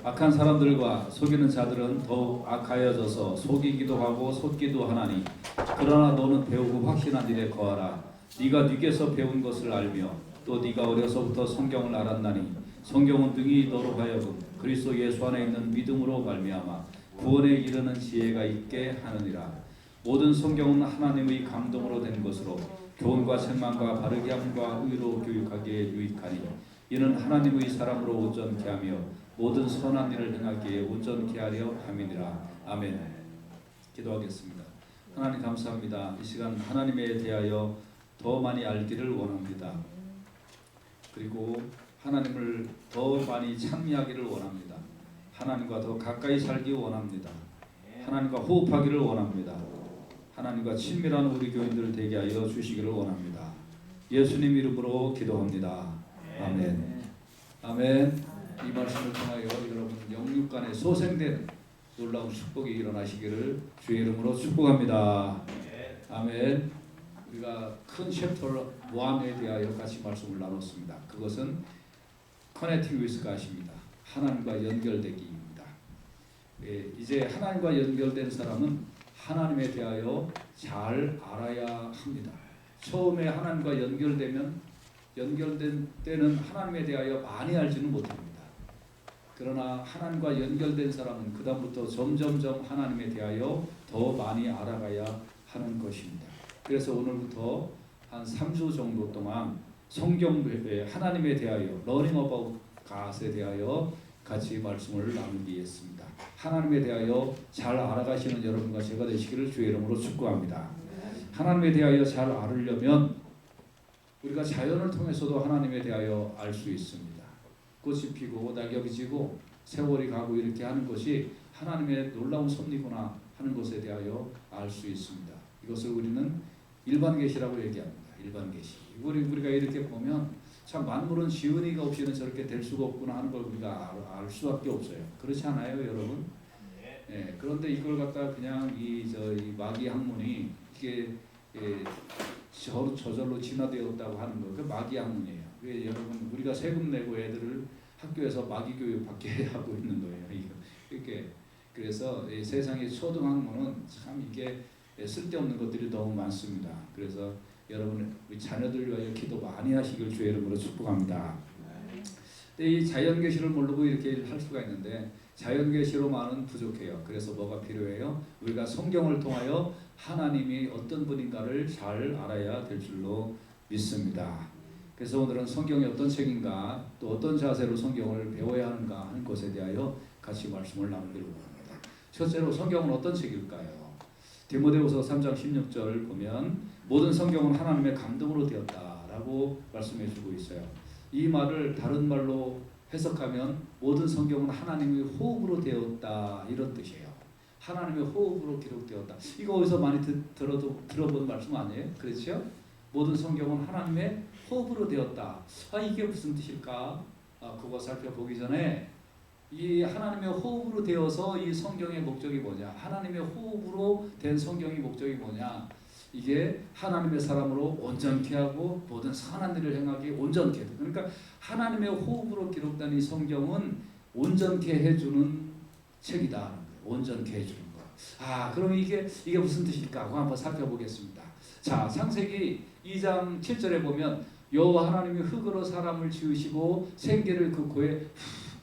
악한 사람들과 속이는 자들은 더욱 악하여져서 속이기도 하고 속기도 하나니 그러나 너는 배우고 확신한 일에 거하라. 네가 네게서 배운 것을 알며 또 네가 어려서부터 성경을 알았나니 성경은 능히 너로 하여금 그리스도 예수 안에 있는 믿음으로 말미암아 구원에 이르는 지혜가 있게 하느니라. 모든 성경은 하나님의 감동으로 된 것으로 교훈과 책망과 바르게 함과 의로 교육하기에 유익하니 이는 하나님의 사람으로 온전케 하며 모든 선한 일을 행하기에 온전케 하려 함이니라. 아멘. 기도하겠습니다. 하나님 감사합니다. 이 시간 하나님에 대하여 더 많이 알기를 원합니다. 그리고 하나님을 더 많이 찬미하기를 원합니다. 하나님과 더 가까이 살기 원합니다. 하나님과 호흡하기를 원합니다. 하나님과 친밀한 우리 교인들 되게 하여 주시기를 원합니다. 예수님 이름으로 기도합니다. 아멘. 아멘. 이 말씀을 통하여 여러분 영육간에 소생된 놀라운 축복이 일어나시기를 주의 이름으로 축복합니다. 아멘. 우리가 큰 챕터 1에 대하여 같이 말씀을 나눴습니다. 그것은 커넥팅 위스 갓입니다. 하나님과 연결되기입니다. 이제 하나님과 연결된 사람은 하나님에 대하여 잘 알아야 합니다. 처음에 하나님과 연결된 때는 하나님에 대하여 많이 알지는 못합니다. 그러나 하나님과 연결된 사람은 그 다음부터 점점점 하나님에 대하여 더 많이 알아가야 하는 것입니다. 그래서 오늘부터 한 3주 정도 동안 성경 하나님에 대하여 Learning about God에 대하여 같이 말씀을 나누겠습니다. 하나님에 대하여 잘 알아가시는 여러분과 제가 되시기를 주의 이름으로 축복합니다. 하나님에 대하여 잘 알으려면 우리가 자연을 통해서도 하나님에 대하여 알 수 있습니다. 꽃이 피고 낙엽이 지고 세월이 가고 이렇게 하는 것이 하나님의 놀라운 섭리구나 하는 것에 대하여 알 수 있습니다. 이것을 우리는 일반 계시라고 얘기합니다. 일반 계시. 우리가 이렇게 보면 참 만물은 지은이가 없이는 저렇게 될 수가 없구나 하는 걸 우리가 알 수밖에 없어요. 그렇지 않아요, 여러분? 예, 그런데 이걸 갖다 그냥 이 마귀 학문이 이게 저절로 진화되었다고 하는 거, 그 마귀 학문이에요. 여러분 우리가 세금 내고 애들을 학교에서 마귀 교육 받게 하고 있는 거예요. 이렇게 그래서 세상의 초등 학문은 참 이게 쓸데없는 것들이 너무 많습니다. 그래서 여러분 우리 자녀들 위하여 기도 많이 하시길 주의 이름으로 축복합니다. 근데 이 자연 계시를 모르고 이렇게 할 수가 있는데 자연 계시로만은 부족해요. 그래서 뭐가 필요해요? 우리가 성경을 통하여 하나님이 어떤 분인가를 잘 알아야 될 줄로 믿습니다. 그래서 오늘은 성경이 어떤 책인가 또 어떤 자세로 성경을 배워야 하는가 하는 것에 대하여 같이 말씀을 나누기를 원합니다. 첫째로 성경은 어떤 책일까요? 디모데후서 3장 16절 보면 모든 성경은 하나님의 감동으로 되었다라고 말씀해 주고 있어요. 이 말을 다른 말로 해석하면 모든 성경은 하나님의 호흡으로 되었다 이런 뜻이에요. 하나님의 호흡으로 기록되었다. 이거 어디서 많이 들어본 말씀 아니에요? 그렇죠? 모든 성경은 하나님의 호흡으로 되었다. 이게 무슨 뜻일까? 그거 살펴보기 전에 이 하나님의 호흡으로 되어서 이 성경의 목적이 뭐냐? 하나님의 호흡으로 된 성경의 목적이 뭐냐? 이게 하나님의 사람으로 온전케 하고 모든 선한 일을 행하기 온전케 해. 그러니까 하나님의 호흡으로 기록된 이 성경은 온전케 해주는 책이다. 온전케 해주는 거. 그럼 이게 무슨 뜻일까? 하고 한번 살펴보겠습니다. 자, 창세기 2장 7절에 보면 여호와 하나님이 흙으로 사람을 지으시고 생기를 그 코에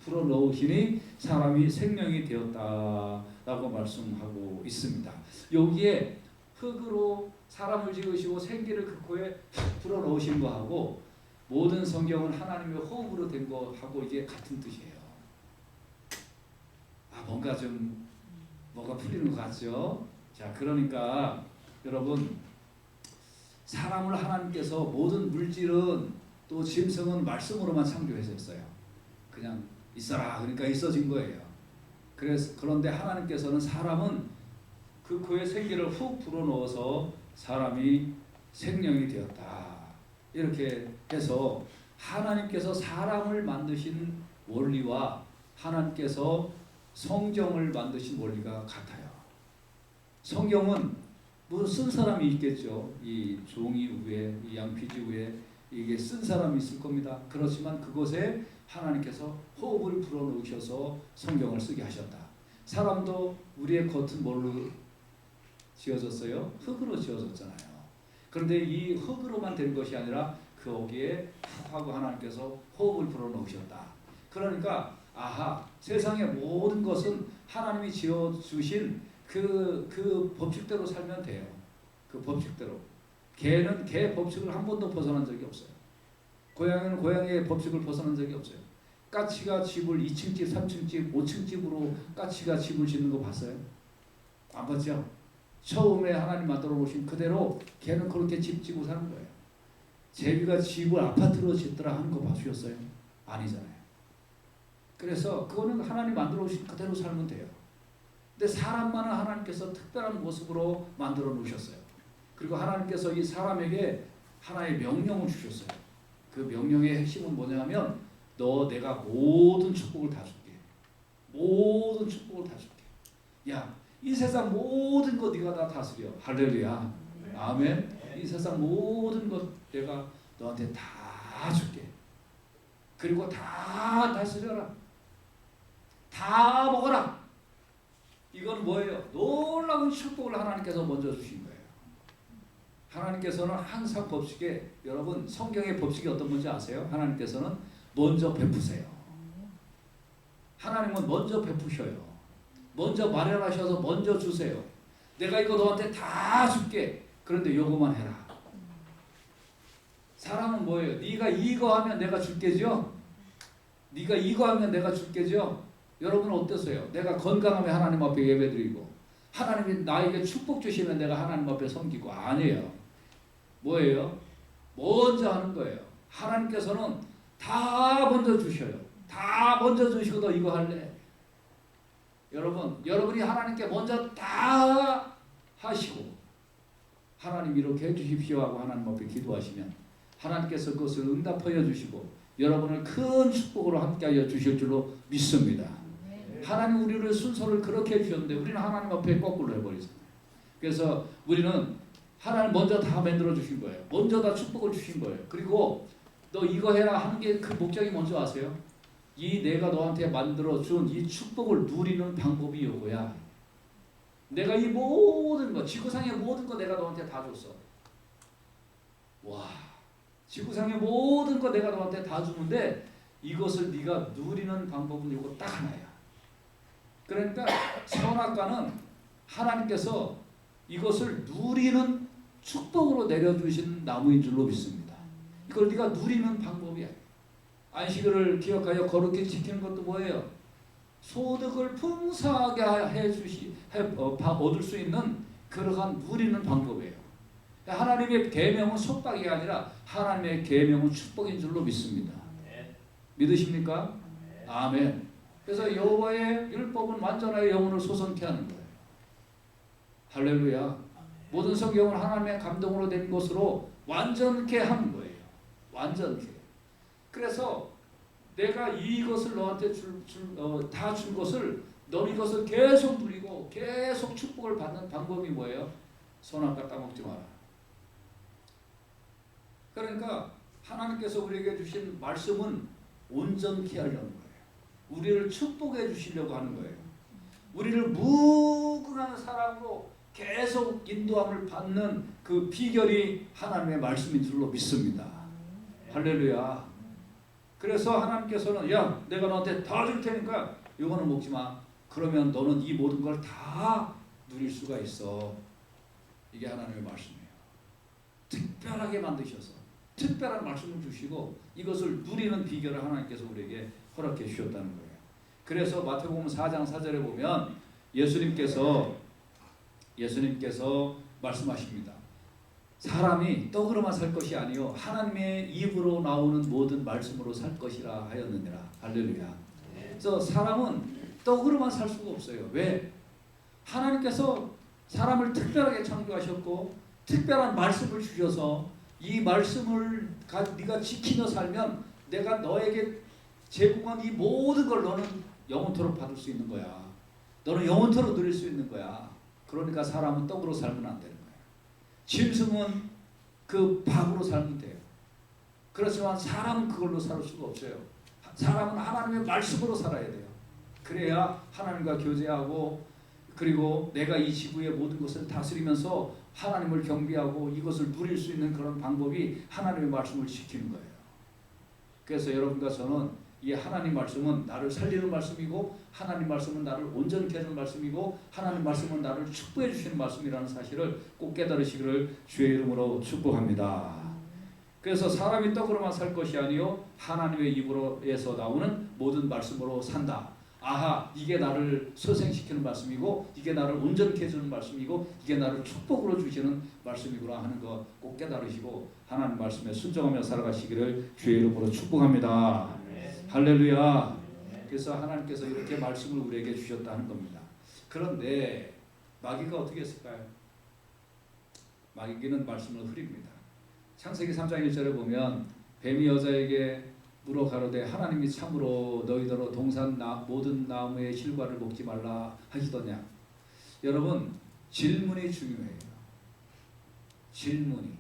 불어넣으시니 사람이 생명이 되었다라고 말씀하고 있습니다. 여기에 흙으로 사람을 지으시고 생기를 그 코에 불어넣으신 거하고 모든 성경은 하나님의 호흡으로 된 거하고 이게 같은 뜻이에요. 뭐가 풀리는 것 같죠? 자, 그러니까 여러분 사람을 하나님께서 모든 물질은 또 짐승은 말씀으로만 창조하셨어요. 그냥 있어라 그러니까 있어진 거예요. 그런데 하나님께서는 사람은 그 코에 생기를 훅 불어넣어서 사람이 생명이 되었다. 이렇게 해서 하나님께서 사람을 만드신 원리와 하나님께서 성경을 만드신 원리가 같아요. 성경은 무슨 쓴 사람이 있겠죠. 이 종이 위에, 이 양피지 위에 이게 쓴 사람이 있을 겁니다. 그렇지만 그곳에 하나님께서 호흡을 불어넣으셔서 성경을 쓰게 하셨다. 사람도 우리의 겉은 뭘로 지어졌어요? 흙으로 지어졌잖아요. 그런데 이 흙으로만 된 것이 아니라 거기에 하고 하나님께서 호흡을 불어넣으셨다. 그러니까 아하, 세상의 모든 것은 하나님이 지어주신 그 법칙대로 살면 돼요. 그 법칙대로. 개는 개 법칙을 한 번도 벗어난 적이 없어요. 고양이는 고양이의 법칙을 벗어난 적이 없어요. 까치가 집을 2층 집, 3층 집, 5층 집으로 까치가 집을 짓는 거 봤어요? 안 봤죠? 처음에 하나님 만들어 놓으신 그대로 개는 그렇게 집 짓고 사는 거예요. 제비가 집을 아파트로 짓더라 하는 거 봐주셨어요? 아니잖아요. 그래서 그거는 하나님 만들어 놓으신 그대로 살면 돼요. 근데 사람만은 하나님께서 특별한 모습으로 만들어 놓으셨어요. 그리고 하나님께서 이 사람에게 하나의 명령을 주셨어요. 그 명령의 핵심은 뭐냐면 너 내가 모든 축복을 다 줄게. 모든 축복을 다 줄게. 야, 이 세상 모든 거 네가 다 다스려. 할렐루야. 아멘. 이 세상 모든 것 내가 너한테 다 줄게. 그리고 다 다스려라. 다 먹어라. 이건 뭐예요? 놀라운 축복을 하나님께서 먼저 주신 거예요. 하나님께서는 항상 법칙에, 여러분 성경의 법칙이 어떤 건지 아세요? 하나님께서는 먼저 베푸세요. 하나님은 먼저 베푸셔요. 먼저 마련하셔서 먼저 주세요. 내가 이거 너한테 다 줄게. 그런데 요거만 해라. 사람은 뭐예요? 네가 이거 하면 내가 줄게죠? 네가 이거 하면 내가 줄게죠? 여러분은 어떠세요? 내가 건강하면 하나님 앞에 예배드리고 하나님이 나에게 축복 주시면 내가 하나님 앞에 섬기고. 아니에요. 뭐예요? 먼저 하는 거예요. 하나님께서는 다 먼저 주셔요. 다 먼저 주시고 너 이거 할래? 여러분이 하나님께 먼저 다 하시고 하나님 이렇게 해주십시오 하고 하나님 앞에 기도하시면 하나님께서 그것을 응답하여 주시고 여러분을 큰 축복으로 함께하여 주실 줄로 믿습니다. 하나님 우리를 순서를 그렇게 해주셨는데 우리는 하나님 앞에 거꾸로 해버리잖아요. 그래서 우리는 하나님 먼저 다 만들어 주신 거예요. 먼저 다 축복을 주신 거예요. 그리고 너 이거 해라 하는 게 그 목적이 뭔지 아세요? 이 내가 너한테 만들어준 이 축복을 누리는 방법이 이거야. 내가 이 모든 거, 지구상의 모든 거 내가 너한테 다 줬어. 와, 지구상의 모든 거 내가 너한테 다 주는데 이것을 네가 누리는 방법은 이거 딱 하나야. 그러니까 선악과는 하나님께서 이것을 누리는 축복으로 내려주신 나무인 줄로 믿습니다. 이걸 네가 누리는 방법이야. 안식일을 기억하여 거룩히 지키는 것도 뭐예요? 소득을 풍성하게 얻을 수 있는 그러한 누리는 방법이에요. 하나님의 계명은 속박이 아니라 하나님의 계명은 축복인 줄로 믿습니다. 믿으십니까? 아멘. 그래서 여호와의 율법은 완전하여 영혼을 소성케 하는 거예요. 할렐루야. 모든 성경은 하나님의 감동으로 된 것으로 완전케 하는 거예요. 완전케. 그래서 내가 이것을 너한테 다 준 것을 너는 이것을 계속 누리고 계속 축복을 받는 방법이 뭐예요? 선악과 따먹지 마라. 그러니까 하나님께서 우리에게 주신 말씀은 온전케 하려는 거예요. 우리를 축복해 주시려고 하는 거예요. 우리를 무궁한 사랑으로 계속 인도함을 받는 그 비결이 하나님의 말씀인 줄로 믿습니다. 할렐루야. 그래서 하나님께서는 야, 내가 너한테 다 줄 테니까 이거는 먹지 마. 그러면 너는 이 모든 걸 다 누릴 수가 있어. 이게 하나님의 말씀이에요. 특별하게 만드셔서 특별한 말씀을 주시고 이것을 누리는 비결을 하나님께서 우리에게 허락해 주셨다는 거예요. 그래서 마태복음 4장 4절에 보면 예수님께서 말씀하십니다. 사람이 떡으로만 살 것이 아니요 하나님의 입으로 나오는 모든 말씀으로 살 것이라 하였느니라. 할렐루야. 그래서 사람은 떡으로만 살 수가 없어요. 왜? 하나님께서 사람을 특별하게 창조하셨고 특별한 말씀을 주셔서 이 말씀을 네가 지키며 살면 내가 너에게 제공한 이 모든 걸 너는 영원토록 받을 수 있는 거야. 너는 영원토록 누릴 수 있는 거야. 그러니까 사람은 떡으로 살면 안 되는 거야. 짐승은 그 밥으로 살면 돼요. 그렇지만 사람은 그걸로 살 수가 없어요. 사람은 하나님의 말씀으로 살아야 돼요. 그래야 하나님과 교제하고 그리고 내가 이 지구의 모든 것을 다스리면서 하나님을 경배하고 이것을 누릴 수 있는 그런 방법이 하나님의 말씀을 지키는 거예요. 그래서 여러분과 저는 이 하나님 말씀은 나를 살리는 말씀이고 하나님 말씀은 나를 온전케 하는 말씀이고 하나님 말씀은 나를 축복해 주시는 말씀이라는 사실을 꼭 깨달으시기를 주의 이름으로 축복합니다. 그래서 사람이 떡으로만 살 것이 아니요 하나님의 입으로에서 나오는 모든 말씀으로 산다. 아하, 이게 나를 소생시키는 말씀이고 이게 나를 온전케 해주는 말씀이고 이게 나를 축복으로 주시는 말씀이구나 하는 거 꼭 깨달으시고 하나님 말씀에 순종하며 살아가시기를 주의 이름으로 축복합니다. 할렐루야. 그래서 하나님께서 이렇게 말씀을 우리에게 주셨다는 겁니다. 그런데 마귀가 어떻게 했을까요? 마귀는 말씀을 흐립니다. 창세기 3장 1절에 보면 뱀이 여자에게 물어 가로되 하나님이 참으로 너희더러 동산 모든 나무의 실과를 먹지 말라 하시더냐. 여러분, 질문이 중요해요. 질문이.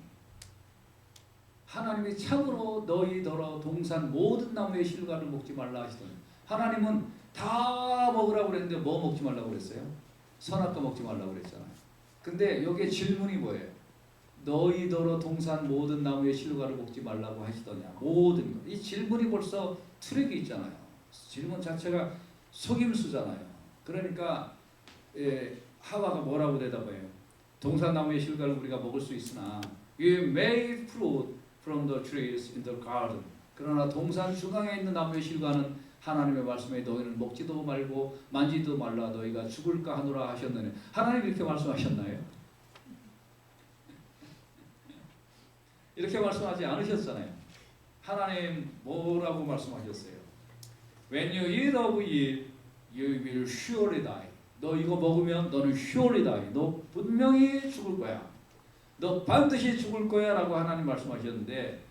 하나님이 참으로 너희더러 동산 모든 나무의 실과를 먹지 말라 하시더냐. 하나님은 다 먹으라고 그랬는데 뭐 먹지 말라고 그랬어요? 선악과 먹지 말라고 그랬잖아요. 근데 여기에 질문이 뭐예요? 너희더러 동산 모든 나무의 실과를 먹지 말라고 하시더냐. 모든 것. 이 질문이 벌써 트랙이 있잖아요. 질문 자체가 속임수잖아요. 그러니까 하와가 뭐라고 대답해요? 동산 나무의 실과를 우리가 먹을 수 있으나 You may fruit from the trees in the garden. 그러나 동산 중앙에 있는 나무의 실과는 하나님의 말씀에 너희는 먹지도 말고 만지도 말라 너희가 죽을까 하노라 하셨느냐. 하나님이 이렇게 말씀하셨나요? 이렇게 말씀하지 않으셨잖아요. 하나님 뭐라고 말씀하셨어요? When you eat of it, you will surely die. 너 이거 먹으면 너는 surely die. 너 분명히 죽을 거야. 너 반드시 죽을 거야 라고 하나님 말씀하셨는데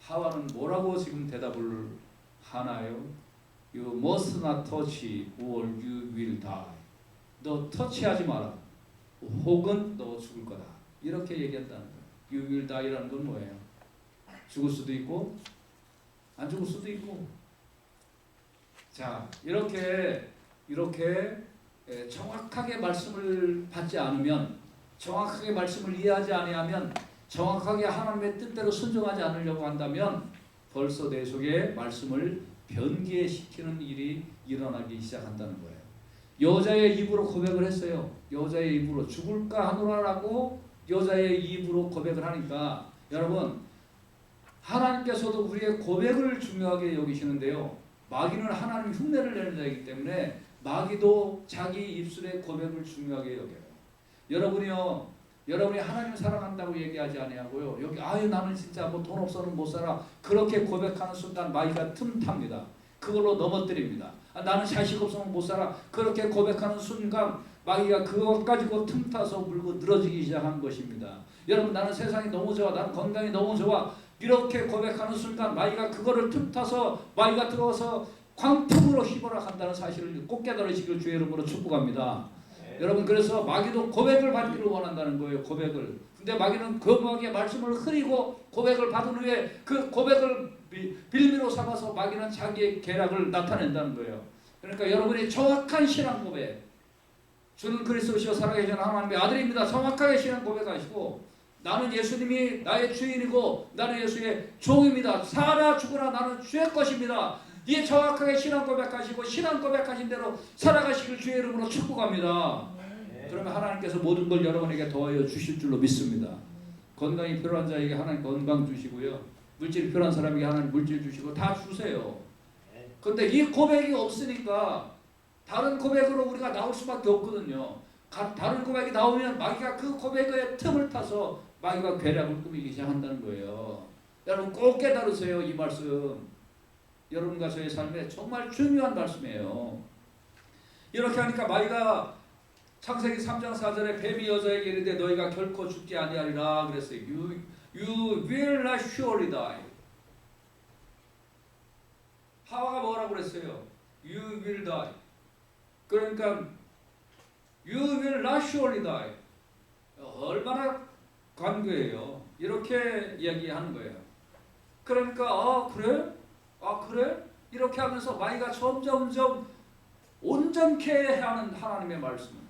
하와는 뭐라고 지금 대답을 하나요? You must not touch or you will die. 너 터치하지 마라. 혹은 너 죽을 거다. 이렇게 얘기했다는 거예요. You will die라는 건 뭐예요? 죽을 수도 있고 안 죽을 수도 있고. 자, 이렇게 정확하게 말씀을 받지 않으면, 정확하게 말씀을 이해하지 아니하면, 정확하게 하나님의 뜻대로 순종하지 않으려고 한다면 벌써 내 속에 말씀을 변개시키는 일이 일어나기 시작한다는 거예요. 여자의 입으로 고백을 했어요. 여자의 입으로 죽을까 하노라라고 여자의 입으로 고백을 하니까 여러분, 하나님께서도 우리의 고백을 중요하게 여기시는데요. 마귀는 하나님 흉내를 내는 자이기 때문에 마귀도 자기 입술의 고백을 중요하게 여겨요. 여러분이 하나님 사랑한다고 얘기하지 아니하고요. 여기 아유 나는 진짜 뭐 돈 없어는 못 살아. 그렇게 고백하는 순간 마귀가 틈탑니다. 그걸로 넘어뜨립니다. 나는 자식 없으면 못 살아. 그렇게 고백하는 순간 마귀가 그것 가지고 틈타서 물고 늘어지기 시작한 것입니다. 여러분, 나는 세상이 너무 좋아. 나는 건강이 너무 좋아. 이렇게 고백하는 순간 마귀가 그거를 틈타서 마귀가 들어와서 광풍으로 휘몰아간다는 사실을 꼭 깨달으시길 주의 이름으로 축복합니다. 여러분, 그래서 마귀도 고백을 받기를 원한다는 거예요. 고백을. 근데 마귀는 거부하게 말씀을 흐리고 고백을 받은 후에 그 고백을 빌미로 삼아서 마귀는 자기의 계략을 나타낸다는 거예요. 그러니까 여러분이 정확한 신앙 고백, 주는 그리스도시요 살아계신 하나님의 아들입니다. 정확하게 신앙 고백하시고 나는 예수님이 나의 주인이고 나는 예수의 종입니다. 살아 죽으나 나는 주의 것입니다. 이 정확하게 신앙 고백하시고 신앙 고백하신 대로 살아가시길 주의 이름으로 축복합니다. 그러면 하나님께서 모든 걸 여러분에게 더하여 주실 줄로 믿습니다. 건강이 필요한 자에게 하나님 건강 주시고요. 물질이 필요한 사람에게 하나님 물질 주시고 다 주세요. 그런데 이 고백이 없으니까 다른 고백으로 우리가 나올 수밖에 없거든요. 다른 고백이 나오면 마귀가 그 고백의 틈을 타서 마귀가 괴략을 꾸미기 시작한다는 거예요. 여러분 꼭 깨달으세요. 이 말씀 여러분과 저의 삶에 정말 중요한 말씀이에요. 이렇게 하니까 마귀가 창세기 3장 4절에 뱀이 여자에게 이르되 너희가 결코 죽지 아니하리라 그랬어요. You will not surely die. 하와가 뭐라고 그랬어요? You will die. 그러니까 You will not surely die. 얼마나 관계예요. 이렇게 이야기하는 거예요. 그러니까 아 그래? 아 그래? 이렇게 하면서 마귀가 점점점 온전케 하는 하나님의 말씀을,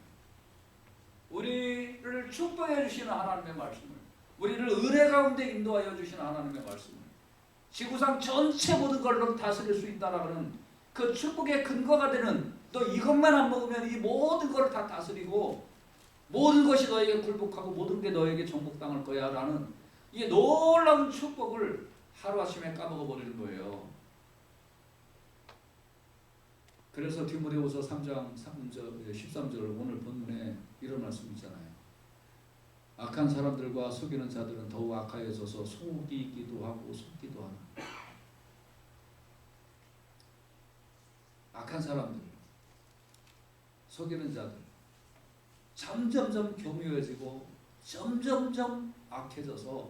우리를 축복해 주시는 하나님의 말씀을, 우리를 은혜 가운데 인도하여 주시는 하나님의 말씀을, 지구상 전체 모든 걸로 다스릴 수 있다라는 그 축복의 근거가 되는, 너 이것만 안 먹으면 이 모든 걸 다 다스리고 모든 것이 너에게 굴복하고 모든 게 너에게 정복당할 거야 라는 이 놀라운 축복을 하루아침에 까먹어 버리는 거예요. 그래서 디모데후서 3장 13절 오늘 본문에 이런 말씀 있잖아요. 악한 사람들과 속이는 자들은 더욱 악하여져서 속이기도 하고 속기도 하는. 악한 사람들, 속이는 자들 점점점 교묘해지고 점점점 악해져서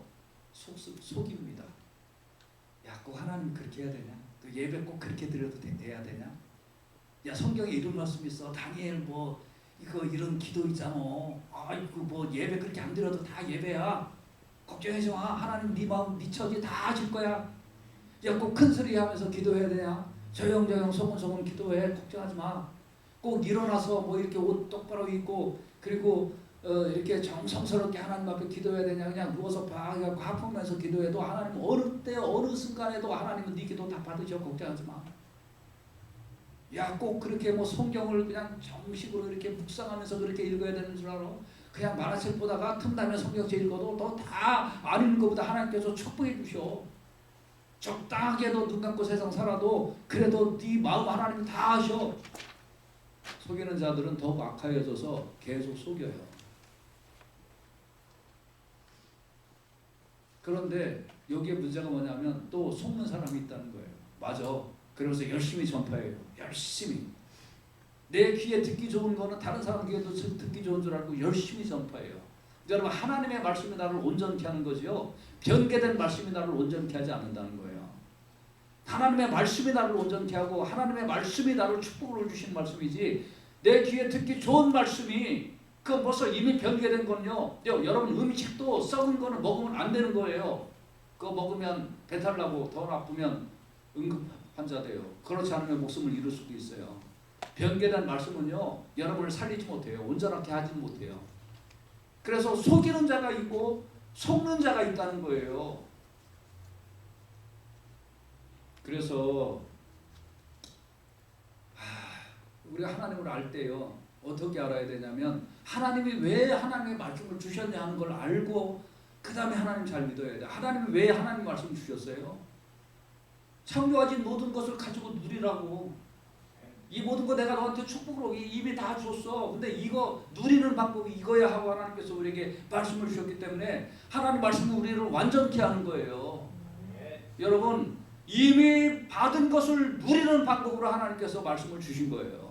속입니다. 야, 꼭 하나님 그렇게 해야 되냐? 또 예배 꼭 그렇게 드려도 돼야 되냐? 야, 성경에 이런 말씀 있어. 다니엘 뭐 이거 이런 기도 있잖아. 아이고 뭐 예배 그렇게 안 드려도 다 예배야. 걱정하지 마. 하나님 네 마음 네 처지 다 줄 거야. 야, 꼭 큰 소리 하면서 기도해야 되냐? 조용조용 소곤소곤 기도해. 걱정하지 마. 꼭 일어나서 뭐 이렇게 옷 똑바로 입고 그리고 이렇게 정성스럽게 하나님 앞에 기도해야 되냐? 그냥 누워서 박 해갖고 하품하면서 기도해도 하나님 어느 때 어느 순간에도 하나님은 네 기도 다 받으셔. 걱정하지 마. 야, 꼭 그렇게 뭐 성경을 그냥 정식으로 이렇게 묵상하면서 그렇게 읽어야 되는 줄 알아? 그냥 만화책 보다가 틈나면 성경책 읽어도 너 다 안 읽는 것보다 하나님께서 축복해 주셔. 적당하게 너 눈 감고 세상 살아도 그래도 네 마음 하나님 다 아셔. 속이는 자들은 더욱 악하여져서 계속 속여요. 그런데 여기에 문제가 뭐냐면 또 속는 사람이 있다는 거예요. 맞아. 그러면서 열심히 전파해요. 열심히. 내 귀에 듣기 좋은 거는 다른 사람 귀에도 듣기 좋은 줄 알고 열심히 전파해요. 여러분, 하나님의 말씀이 나를 온전케 하는 거지요. 변개된 말씀이 나를 온전케 하지 않는다는 거예요. 하나님의 말씀이 나를 온전케 하고 하나님의 말씀이 나를 축복을 주신 말씀이지, 내 귀에 듣기 좋은 말씀이 그 벌써 이미 변개된 건요. 여러분, 음식도 썩은 거는 먹으면 안 되는 거예요. 그거 먹으면 배탈 나고 더 나쁘면 응급 환자 돼요. 그렇지 않으면 목숨을 잃을 수도 있어요. 변개된 말씀은요, 여러분을 살리지 못해요. 온전하게 하지는 못해요. 그래서 속이는 자가 있고 속는 자가 있다는 거예요. 그래서 우리가 하나님을 알 때요, 어떻게 알아야 되냐면 하나님이 왜 하나님의 말씀을 주셨냐 하는 걸 알고 그 다음에 하나님 잘 믿어야 돼요. 하나님이 왜 하나님 말씀을 주셨어요? 창조하신 모든 것을 가지고 누리라고. 이 모든 거 내가 너한테 축복으로 이미 다 줬어. 근데 이거 누리는 방법이 이거야 하고 하나님께서 우리에게 말씀을 주셨기 때문에 하나님 말씀은 우리를 완전케 하는 거예요. 여러분, 이미 받은 것을 누리는 방법으로 하나님께서 말씀을 주신 거예요.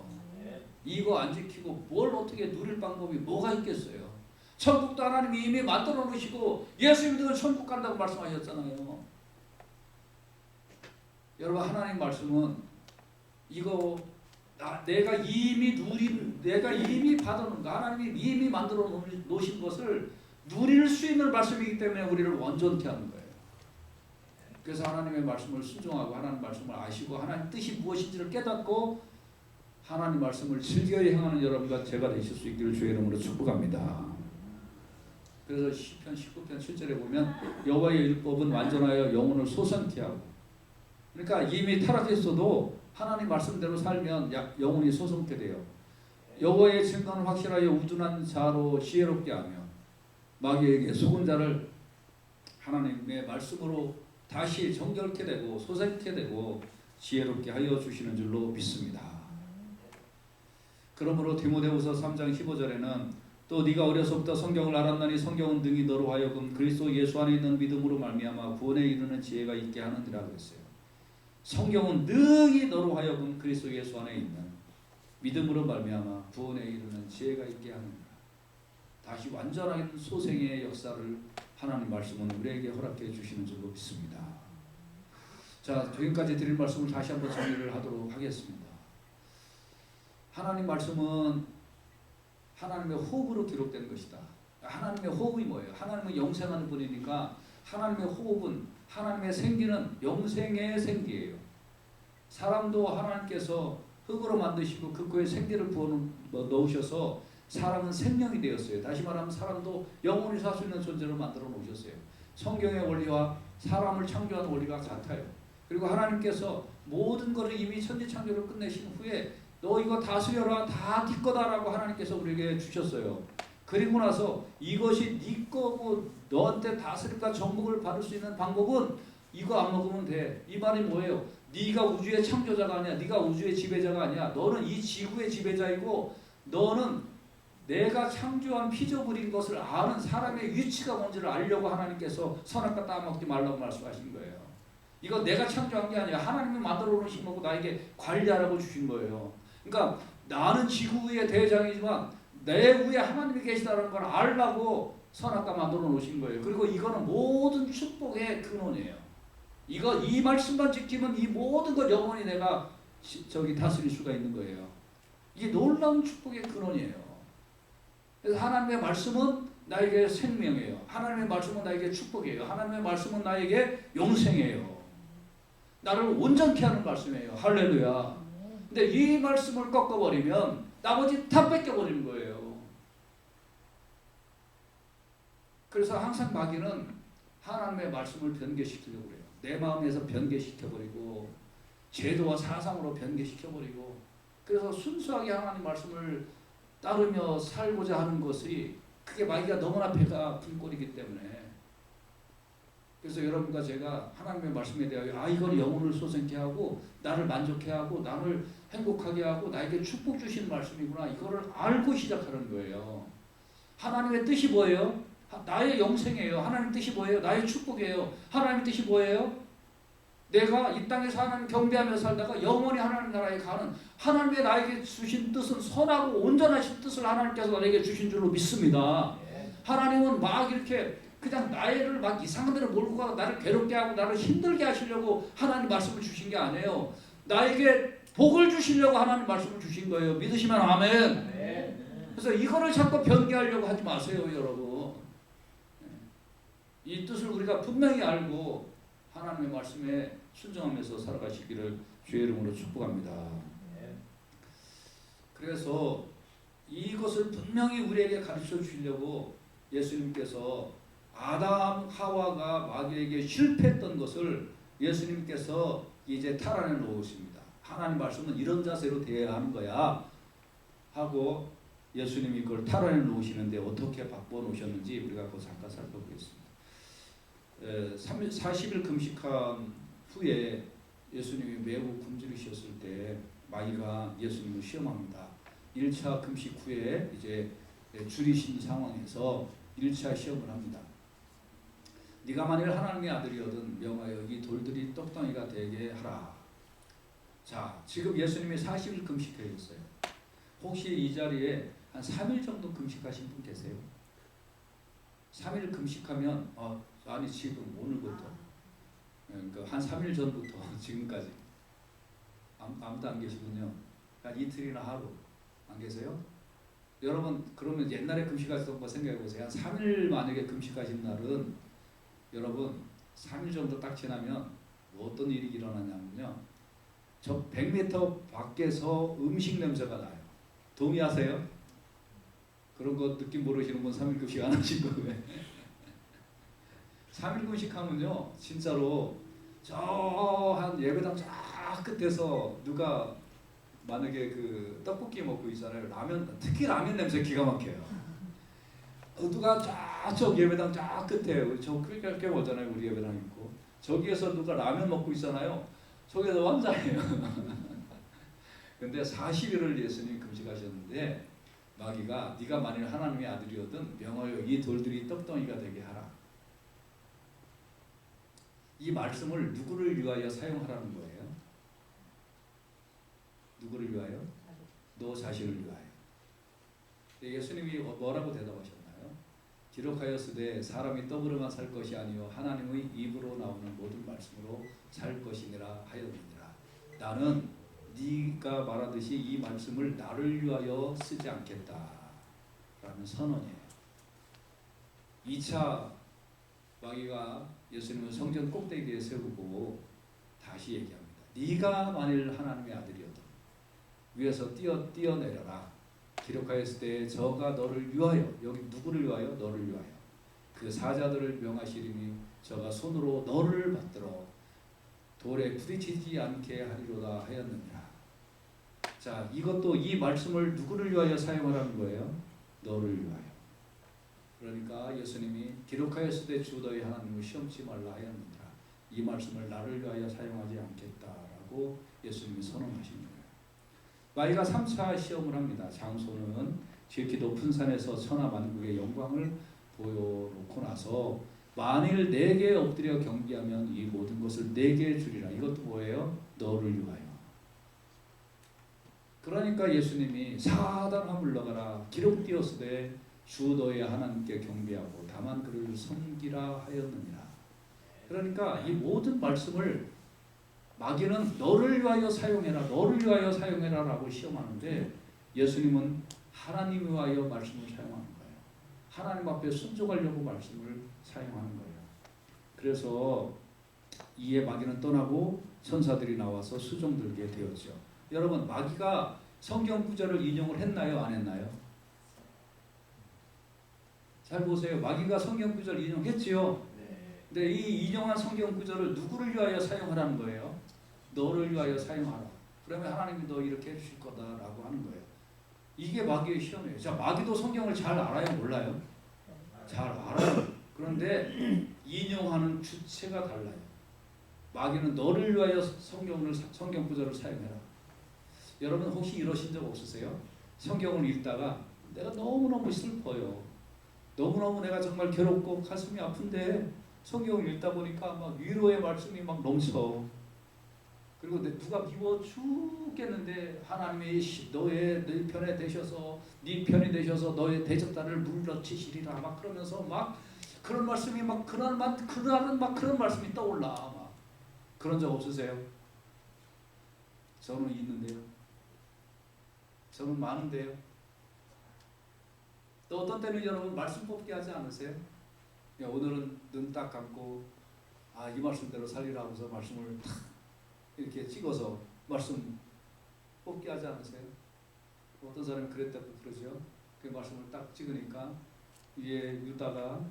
이거 안 지키고 뭘 어떻게 누릴 방법이 뭐가 있겠어요? 천국도 하나님이 이미 만들어 놓으시고 예수 믿으면 천국 간다고 말씀하셨잖아요. 여러분, 하나님 말씀은 이거 내가 이미 받아놓은 거, 하나님이 이미 만들어 놓으신 것을 누릴 수 있는 말씀이기 때문에 우리를 완전케 하는 거예요. 그래서 하나님의 말씀을 순종하고 하나님 말씀을 아시고 하나님 뜻이 무엇인지를 깨닫고 하나님 말씀을 즐겨 행하는 여러분과 제가 되실 수 있기를 주의 이름으로 축복합니다. 그래서 시편 19편 7절에 보면 여호와의 율법은 완전하여 영혼을 소성케 하고, 그러니까 이미 타락했어도 하나님 말씀대로 살면 영혼이 소성케 돼요. 여호와의 증거는 확실하여 우둔한 자로 지혜롭게 하며 마귀에게 속은 자를 하나님의 말씀으로 다시 정결케 되고 소생케 되고 지혜롭게 하여 주시는 줄로 믿습니다. 그러므로 디모데후서 3장 15절에는 또 네가 어려서부터 성경을 알았나니 성경은 능히 너로 하여금 그리스도 예수 안에 있는 믿음으로 말미암아 구원에 이르는 지혜가 있게 하느니라 그랬어요. 성경은 능히 너로 하여금 그리스도 예수 안에 있는 믿음으로 말미암아 구원에 이르는 지혜가 있게 하느니라. 다시 완전한 소생의 역사를 하나님 말씀은 우리에게 허락해 주시는 줄로 믿습니다. 자, 지금까지 드린 말씀을 다시 한번 정리를 하도록 하겠습니다. 하나님 말씀은 하나님의 호흡으로 기록된 것이다. 하나님의 호흡이 뭐예요? 하나님은 영생하는 분이니까 하나님의 호흡은 하나님의 생기는 영생의 생기예요. 사람도 하나님께서 흙으로 만드시고 그 코에 생기를 부어 넣으셔서 사람은 생명이 되었어요. 다시 말하면 사람도 영원히 살 수 있는 존재로 만들어 놓으셨어요. 성경의 원리와 사람을 창조한 원리가 같아요. 그리고 하나님께서 모든 것을 이미 천지창조를 끝내신 후에 너 이거 다스려라, 다 네 거다라고 하나님께서 우리에게 주셨어요. 그리고 나서 이것이 네 거고 너한테 다스림과 정복을 받을 수 있는 방법은 이거 안 먹으면 돼. 이 말이 뭐예요? 네가 우주의 창조자가 아니야. 네가 우주의 지배자가 아니야. 너는 이 지구의 지배자이고 너는 내가 창조한 피조물인 것을 아는 사람의 위치가 뭔지를 알려고 하나님께서 선악과 따먹지 말라고 말씀하신 거예요. 이거 내가 창조한 게 아니야. 하나님이 만들어 놓으신 거고 나에게 관리하라고 주신 거예요. 그러니까 나는 지구 위의 대장이지만 내 위에 하나님이 계시다는 걸 알라고 선악과 만들어 놓으신 거예요. 그리고 이거는 모든 축복의 근원이에요. 이 말씀만 지키면 이 모든 걸 영원히 내가 다스릴 수가 있는 거예요. 이게 놀라운 축복의 근원이에요. 그래서 하나님의 말씀은 나에게 생명이에요. 하나님의 말씀은 나에게 축복이에요. 하나님의 말씀은 나에게 영생이에요. 나를 온전케 하는 말씀이에요. 할렐루야. 근데 이 말씀을 꺾어버리면 나머지 다 뺏겨버리는 거예요. 그래서 항상 마귀는 하나님의 말씀을 변개시키려고 해요. 내 마음에서 변개시켜버리고 제도와 사상으로 변개시켜버리고 그래서 순수하게 하나님 말씀을 따르며 살고자 하는 것이 그게 마귀가 너무나 배가 아픈 꼴이기 때문에 그래서 여러분과 제가 하나님의 말씀에 대하여 이건 영혼을 솟게 하고 나를 만족해 하고 나를 행복하게 하고 나에게 축복 주신 말씀이구나 이거를 알고 시작하는 거예요. 하나님의 뜻이 뭐예요? 나의 영생이에요. 하나님 뜻이 뭐예요? 나의 축복이에요. 하나님 뜻이 뭐예요? 내가 이 땅에서 하나님 경배하며 살다가 영원히 하나님 나라에 가는 하나님의 나에게 주신 뜻은 선하고 온전하신 뜻을 하나님께서 나에게 주신 줄로 믿습니다. 하나님은 막 이렇게 그냥 나를 막 이상한 데로 몰고 가고 나를 괴롭게 하고 나를 힘들게 하시려고 하나님 말씀을 주신 게 아니에요. 나에게 복을 주시려고 하나님 말씀을 주신 거예요. 믿으시면 아멘. 그래서 이거를 자꾸 변개하려고 하지 마세요, 여러분. 이 뜻을 우리가 분명히 알고 하나님의 말씀에 순종하면서 살아가시기를 주의 이름으로 축복합니다. 그래서 이것을 분명히 우리에게 가르쳐 주시려고 예수님께서 아담 하와가 마귀에게 실패했던 것을 예수님께서 이제 탈환해 놓으십니다. 하나님 말씀은 이런 자세로 대해야 하는 거야 하고 예수님이 그걸 탈환해 놓으시는데 어떻게 바꿔 놓으셨는지 우리가 그거 잠깐 살펴보겠습니다. 40일 금식한 후에 예수님이 매우 굶주리셨을 때 마귀가 예수님을 시험합니다. 1차 금식 후에 이제 줄이신 상황에서 1차 시험을 합니다. 네가 만일 하나님의 아들이거든 명하여 이 돌들이 떡덩이가 되게 하라. 자, 지금 예수님이 40일 금식하셨어요. 혹시 이 자리에 한 3일 정도 금식하신 분 계세요? 3일 금식하면 아니 지금 오늘부터 그러니까 한 3일 전부터 지금까지 아무도 안 계시군요. 한 이틀이나 하루 안 계세요? 여러분 그러면 옛날에 금식하셨던 거 생각해 보세요. 한 3일 만약에 금식하신 날은 여러분 3일 정도 딱 지나면 어떤 일이 일어나냐면요. 저 100m 밖에서 음식 냄새가 나요. 동의하세요? 그런 거 느낌 모르시는 분 3일 금식 안 하신 거예요. 3일 금식하면요. 진짜로 저 한 예배당 쫙 끝에서 누가 만약에 그 떡볶이 먹고 있잖아요. 라면 특히 라면 냄새 기가 막혀요. 누가 저쪽 예배당 쫙 끝에 저 꽤 오잖아요. 우리 예배당 있고 저기에서 누가 라면 먹고 있잖아요. 저기서 환장해요. 근데 40일을 예수님이 금식하셨는데 마귀가 네가 만일 하나님의 아들이거든 명하여 이 돌들이 떡덩이가 되게 하라. 이 말씀을 누구를 위하여 사용하라는 거예요? 누구를 위하여? 너 자신을 위하여. 예수님이 뭐라고 대답하셨나요? 기록하였으되 사람이 떡으로만 살 것이 아니요 하나님의 입으로 나오는 모든 말씀으로 살 것이니라 하였느니라. 나는 네가 말하듯이 이 말씀을 나를 위하여 쓰지 않겠다 라는 선언이에요. 2차 마귀가 예수님을 성전 꼭대기에 세우고 다시 얘기합니다. 네가 만일 하나님의 아들이어도 위에서 뛰어내려라. 기록하였을 때 저가 너를 위하여, 여기 누구를 위하여? 너를 위하여 그 사자들을 명하시리니 저가 손으로 너를 받들어 돌에 부딪히지 않게 하리로다 하였느니라. 자, 이것도 이 말씀을 누구를 위하여 사용하라는 거예요? 너를 위하여. 그러니까 예수님이 기록하였을 때 주 너희 하나님을 시험치 말라 하였느니라. 이 말씀을 나를 위하여 사용하지 않겠다라고 예수님이 선언하신 거예요. 마귀가 3차 시험을 합니다. 장소는 지극히 높은 산에서 천하만국의 영광을 보여놓고 나서 만일 내게 엎드려 경배하면 이 모든 것을 내게 주리라. 이것도 뭐예요? 너를 위하여. 그러니까 예수님이 사단아 물러가라. 기록되었으되 주 너의 하나님께 경배하고 다만 그를 섬기라 하였느니라. 그러니까 이 모든 말씀을 마귀는 너를 위하여 사용해라, 너를 위하여 사용해라 라고 시험하는데 예수님은 하나님 위하여 말씀을 사용하는 거예요. 하나님 앞에 순종하려고 말씀을 사용하는 거예요. 그래서 이에 마귀는 떠나고 천사들이 나와서 수종들게 되었죠. 여러분, 마귀가 성경 구절을 인용을 했나요? 안 했나요? 잘 보세요. 마귀가 성경 구절을 인용했지요. 근데 이 인용한 성경 구절을 누구를 위하여 사용하라는 거예요? 너를 위하여 사용하라. 그러면 하나님이 너 이렇게 해주실 거다라고 하는 거예요. 이게 마귀의 시험이에요. 자, 마귀도 성경을 잘 알아요? 몰라요? 잘 알아요. 그런데 인용하는 주체가 달라요. 마귀는 너를 위하여 성경 구절을 사용해라. 여러분 혹시 이러신 적 없으세요? 성경을 읽다가 내가 너무너무 슬퍼요. 너무너무 내가 정말 괴롭고 가슴이 아픈데 성경을 읽다 보니까 막 위로의 말씀이 막 넘쳐. 그리고 누가 미워 죽겠는데 하나님이 너의 편에 되셔서 네 편이 되셔서 너의 대적단을 물러치시리라 막 그러면서 막 그런 말씀이 막 그날은 막 그런 말씀이 떠올라. 막 그런 적 없으세요? 저는 있는데요. 저는 많은데요. 또 어떤 때는 여러분 말씀 뽑기 하지 않으세요? 오늘은 눈 딱 감고 이 말씀대로 살리라 하면서 말씀을 탁 이렇게 찍어서 말씀 뽑기 하지 않으세요? 어떤 사람이 그랬다고 그러죠. 그 말씀을 딱 찍으니까 이게 유다가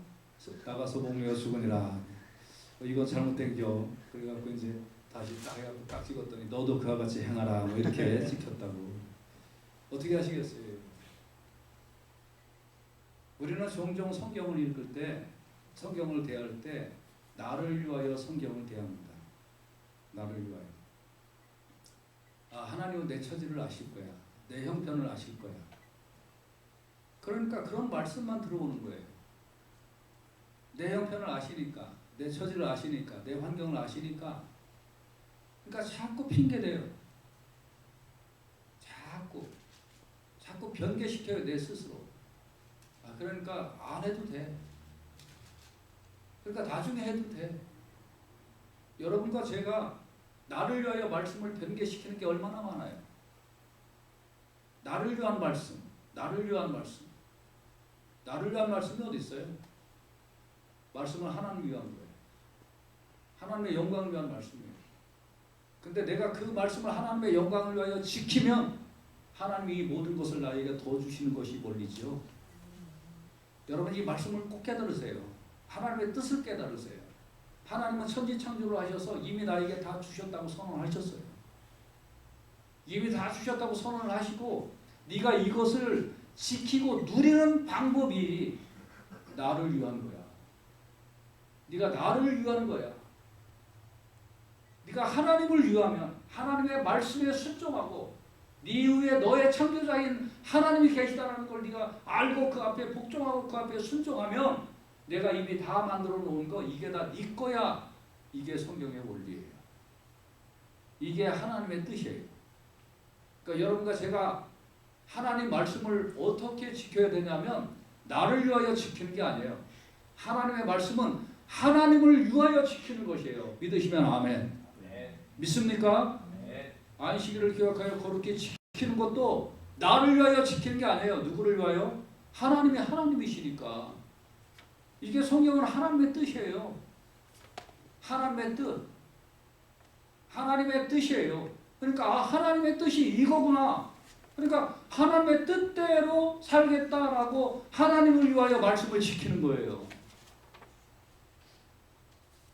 나가서 복리가 죽으니라. 이건 잘못된겨. 그래갖고 이제 다시 딱 해갖고 딱 찍었더니 너도 그와 같이 행하라. 뭐 이렇게 찍혔다고. 어떻게 하시겠어요? 우리는 종종 성경을 읽을 때, 성경을 대할 때 나를 위하여 성경을 대합니다. 나를 위하여. 하나님은 내 처지를 아실 거야. 내 형편을 아실 거야. 그러니까 그런 말씀만 들어오는 거예요. 내 형편을 아시니까, 내 처지를 아시니까, 내 환경을 아시니까. 그러니까 자꾸 핑계대요. 자꾸 변개시켜요, 내 스스로. 그러니까 안 해도 돼. 그러니까 나중에 해도 돼. 여러분과 제가 나를 위하여 말씀을 변개시키는 게 얼마나 많아요. 나를 위한 말씀, 나를 위한 말씀. 나를 위한 말씀이 어디 있어요? 말씀은 하나님 위한 거예요. 하나님의 영광을 위한 말씀이에요. 근데 내가 그 말씀을 하나님의 영광을 위하여 지키면 하나님이 모든 것을 나에게 더 주시는 것이 원리죠. 여러분 이 말씀을 꼭 깨달으세요. 하나님의 뜻을 깨달으세요. 하나님은 천지창조를 하셔서 이미 나에게 다 주셨다고 선언하셨어요. 이미 다 주셨다고 선언을 하시고 네가 이것을 지키고 누리는 방법이 나를 위한 거야. 네가 나를 위한 거야. 네가 하나님을 위하면 하나님의 말씀에 순종하고 네 이후에 너의 창조자인 하나님이 계시다는 걸 네가 알고 그 앞에 복종하고 그 앞에 순종하면 내가 이미 다 만들어 놓은 거 이게 다 네 거야. 이게 성경의 원리예요. 이게 하나님의 뜻이에요. 그러니까 여러분과 제가 하나님 말씀을 어떻게 지켜야 되냐면 나를 위하여 지키는 게 아니에요. 하나님의 말씀은 하나님을 위하여 지키는 것이에요. 믿으시면 아멘. 네. 믿습니까? 네. 안식일을 기억하여 거룩히 지키는 것도 나를 위하여 지키는 게 아니에요. 누구를 위하여? 하나님이 하나님이시니까. 이게 성경은 하나님의 뜻이에요. 하나님의 뜻. 하나님의 뜻이에요. 그러니까 하나님의 뜻이 이거구나. 그러니까 하나님의 뜻대로 살겠다라고 하나님을 위하여 말씀을 지키는 거예요.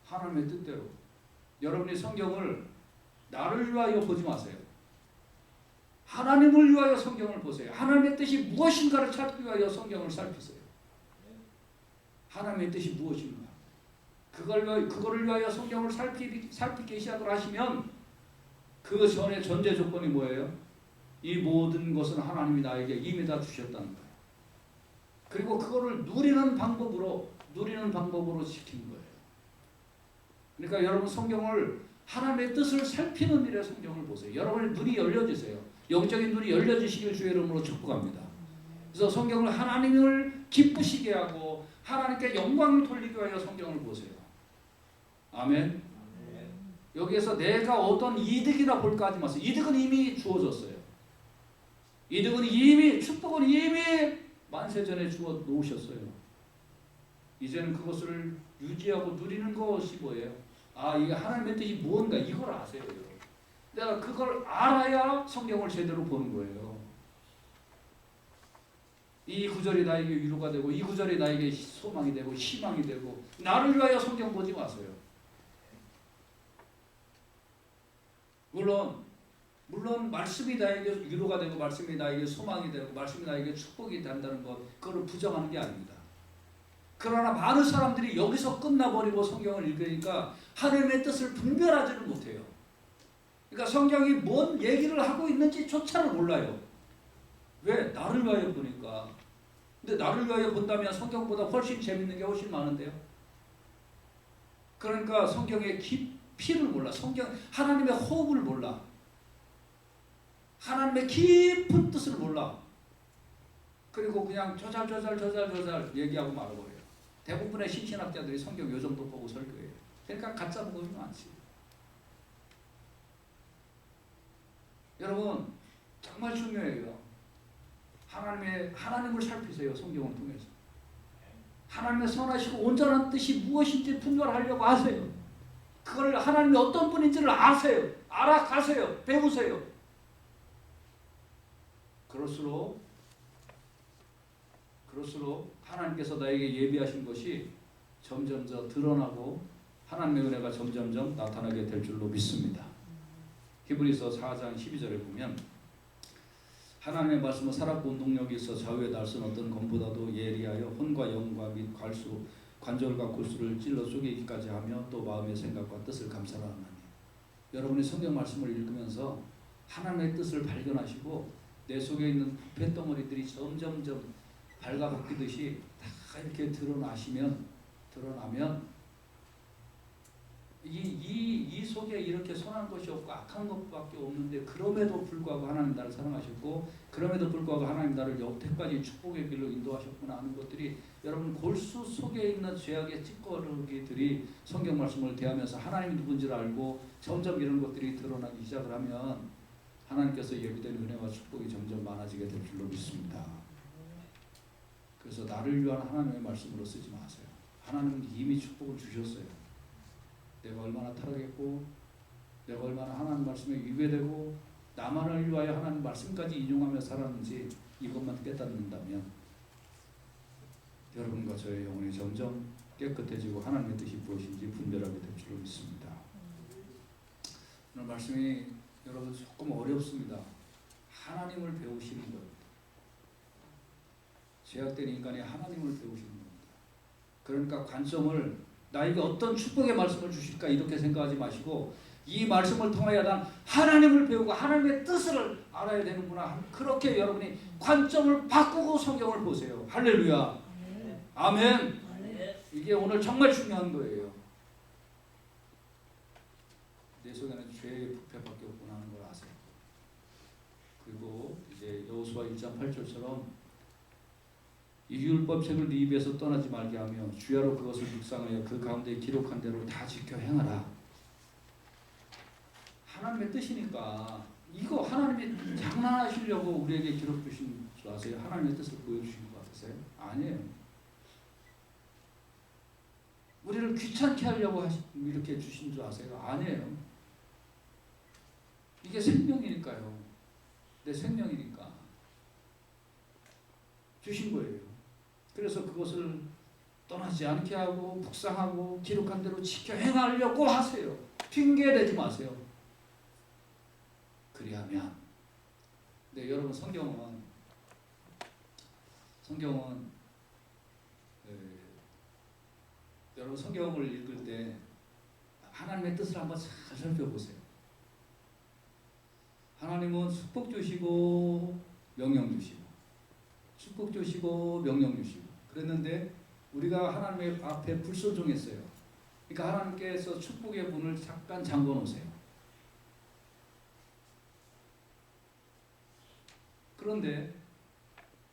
하나님의 뜻대로. 여러분이 성경을 나를 위하여 보지 마세요. 하나님을 위하여 성경을 보세요. 하나님의 뜻이 무엇인가를 찾기 위하여 성경을 살피세요. 하나님의 뜻이 무엇인가? 그거를 위하여 성경을 살피기 시작을 하시면 그 전에 전제 조건이 뭐예요? 이 모든 것은 하나님이 나에게 이미 다 주셨다는 거예요. 그리고 그거를 누리는 방법으로 지키는 거예요. 그러니까 여러분 성경을 하나님의 뜻을 살피는 일에 성경을 보세요. 여러분의 눈이 열려지세요. 영적인 눈이 열려지시길 주의 이름으로 축복합니다. 그래서 성경을 하나님을 기쁘시게 하고 하나님께 영광을 돌리기 위하여 성경을 보세요. 아멘. 여기에서 내가 어떤 이득이나 볼까 하지 마세요. 이득은 이미 주어졌어요. 이득은 이미, 축복은 이미 만세전에 주어 놓으셨어요. 이제는 그것을 유지하고 누리는 것이 뭐예요? 아, 이게 하나님의 뜻이 무언가 이걸 아세요. 내가 그걸 알아야 성경을 제대로 보는 거예요. 이 구절이 나에게 위로가 되고 이 구절이 나에게 소망이 되고 희망이 되고 나를 위하여 성경 보지 마세요. 물론 말씀이 나에게 위로가 되고 말씀이 나에게 소망이 되고 말씀이 나에게 축복이 된다는 것 그걸 부정하는 게 아닙니다. 그러나 많은 사람들이 여기서 끝나버리고 성경을 읽으니까 하나님의 뜻을 분별하지는 못해요. 그러니까 성경이 뭔 얘기를 하고 있는지조차를 몰라요. 왜? 나를 위하여 보니까. 근데 나를 위하여 본다면 성경보다 훨씬 재밌는 게 훨씬 많은데요. 그러니까 성경의 깊이를 몰라. 하나님의 호흡을 몰라. 하나님의 깊은 뜻을 몰라. 그리고 그냥 조잘 얘기하고 말아버려요. 대부분의 신신학자들이 성경 요 정도 보고 설교해요. 그러니까 가짜 복음이 많지. 여러분 정말 중요해요. 하나님을 살피세요. 성경을 통해서. 하나님의 선하시고 온전한 뜻이 무엇인지 분별하려고 하세요. 그걸 하나님이 어떤 분인지를 아세요. 알아가세요. 배우세요. 그럴수록 하나님께서 나에게 예비하신 것이 점점 더 드러나고 하나님의 은혜가 점점점 나타나게 될 줄로 믿습니다. 히브리서 4장 12절에 보면 하나님의 말씀은 살았고 운동력이 있어 좌우에 날선 어떤 검보다도 예리하여 혼과 영과 및 관절과 골수를 찔러 쪼개기까지 하며 또 마음의 생각과 뜻을 감찰하는 하나님. 여러분이 성경 말씀을 읽으면서 하나님의 뜻을 발견하시고 내 속에 있는 부패 덩어리들이 점점점 발가벗기듯이 다 이렇게 드러나면 이 속에 이렇게 선한 것이 없고 악한 것밖에 없는데 그럼에도 불구하고 하나님 나를 사랑하셨고 그럼에도 불구하고 하나님 나를 여태까지 축복의 길로 인도하셨구나 하는 것들이 여러분 골수 속에 있는 죄악의 찌꺼기들이 성경 말씀을 대하면서 하나님이 누군지를 알고 점점 이런 것들이 드러나기 시작을 하면 하나님께서 예비된 은혜와 축복이 점점 많아지게 될 줄로 믿습니다. 그래서 나를 위한 하나님의 말씀으로 쓰지 마세요. 하나님은 이미 축복을 주셨어요. 내가 얼마나 타락했고 내가 얼마나 하나님 말씀에 위배되고 나만을 위하여 하나님 말씀까지 인용하며 살았는지 이것만 깨닫는다면 여러분과 저의 영혼이 점점 깨끗해지고 하나님의 뜻이 무엇인지 분별하게 될 줄로 믿습니다. 오늘 말씀이 여러분 조금 어렵습니다. 하나님을 배우시는 것. 죄악된 인간이 하나님을 배우시는 겁니다. 그러니까 관점을 나에게 어떤 축복의 말씀을 주실까 이렇게 생각하지 마시고 이 말씀을 통하여 난 하나님을 배우고 하나님의 뜻을 알아야 되는구나. 그렇게 여러분이 관점을 바꾸고 성경을 보세요. 할렐루야. 아멘. 이게 오늘 정말 중요한 거예요. 내 속에는 죄의 부패밖에 없구나 하는 걸 아세요. 그리고 이제 여호수아 1장 8절처럼 이 율법책을 네 입에서 떠나지 말게 하며 주야로 그것을 묵상하여 그 가운데 기록한 대로 다 지켜 행하라. 하나님의 뜻이니까 이거 하나님이 장난하시려고 우리에게 기록 주신 줄 아세요? 하나님의 뜻을 보여주신 것 같으세요? 아니에요. 우리를 귀찮게 하려고 이렇게 주신 줄 아세요? 아니에요. 이게 생명이니까요. 내 생명이니까 주신 거예요. 그래서 그것을 떠나지 않게 하고 묵상하고 기록한 대로 지켜 행하려고 하세요. 핑계대지 마세요. 그리하면. 네, 여러분 성경은 여러분 성경을 읽을 때 하나님의 뜻을 한번 잘 살펴보세요. 하나님은 축복 주시고 명령 주시고 축복 주시고 명령 주시고 그랬는데 우리가 하나님의 앞에 불순종했어요. 그러니까 하나님께서 축복의 문을 잠깐 잠궈 놓으세요. 그런데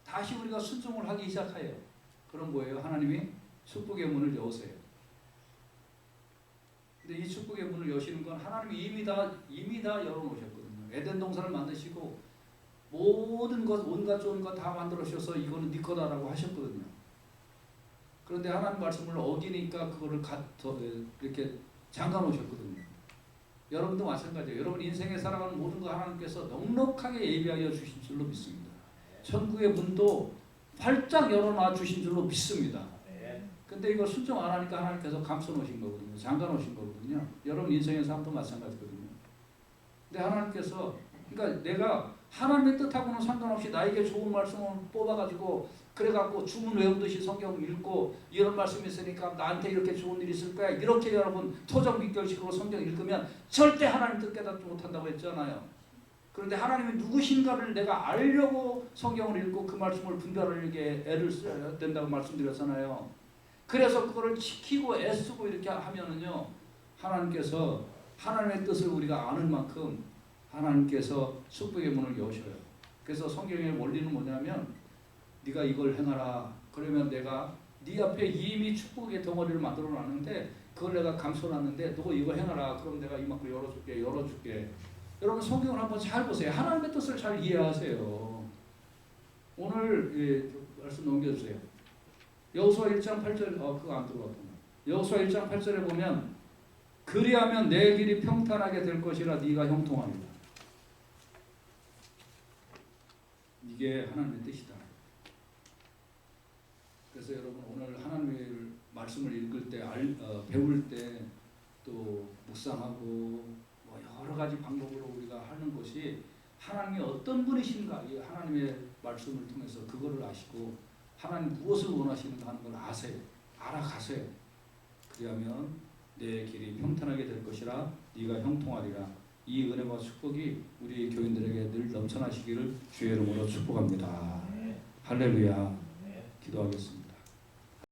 다시 우리가 순종을 하기 시작해요. 그럼 뭐예요? 하나님이 축복의 문을 여세요. 근데 이 축복의 문을 여시는 건 하나님이 이미 다 열어놓으셨거든요. 에덴 동산을 만드시고 모든 것, 온갖 좋은 것 다 만들어주셔서 이거는 네 거다라고 하셨거든요. 그런데 하나님 말씀을 어기니까 그거를 이렇게 잠가 놓으셨거든요. 여러분도 마찬가지예요. 여러분 인생에 살아가는 모든 거 하나님께서 넉넉하게 예비하여 주신 줄로 믿습니다. 천국의 문도 활짝 열어놔 주신 줄로 믿습니다. 근데 이거 순종 안 하니까 하나님께서 감춰 놓으신 거거든요. 잠가 놓으신 거거든요. 여러분 인생의 삶도 마찬가지거든요. 근데 하나님께서 그러니까 내가 하나님의 뜻하고는 상관없이 나에게 좋은 말씀을 뽑아가지고 그래갖고 주문 외우듯이 성경 읽고 이런 말씀이 있으니까 나한테 이렇게 좋은 일이 있을 거야. 이렇게 여러분 토정비결식으로 성경 읽으면 절대 하나님 뜻 깨닫지 못한다고 했잖아요. 그런데 하나님이 누구신가를 내가 알려고 성경을 읽고 그 말씀을 분별하게 애를 써야 된다고 말씀드렸잖아요. 그래서 그거를 지키고 애쓰고 이렇게 하면은요, 하나님께서 하나님의 뜻을 우리가 아는 만큼 하나님께서 축복의 문을 여셔요. 그래서 성경의 원리는 뭐냐면 네가 이걸 행하라. 그러면 내가 네 앞에 이미 축복의 덩어리를 만들어 놨는데 그걸 내가 감춰놨는데 너 이거 행하라. 그럼 내가 이만큼 열어줄게. 여러분 성경을 한번 잘 보세요. 하나님의 뜻을 잘 이해하세요. 오늘 말씀 넘겨주세요. 여호수아 1장 8절 그거 안 들어갔구나. 여호수아 1장 8절에 보면 그리하면 내 길이 평탄하게 될 것이라 네가 형통하리라. 이게 하나님의 뜻이다. 그래서 여러분 오늘 하나님의 말씀을 읽을 때 배울 때 또 묵상하고 뭐 여러 가지 방법으로 우리가 하는 것이 하나님이 어떤 분이신가 이 하나님의 말씀을 통해서 그거를 아시고 하나님 무엇을 원하시는가 하는 걸 아세요. 알아가세요. 그리하면 내 길이 평탄하게 될 것이라 네가 형통하리라. 이 은혜와 축복이 우리 교인들에게 늘 넘쳐나시기를 주의 이름으로 축복합니다. 할렐루야. 기도하겠습니다.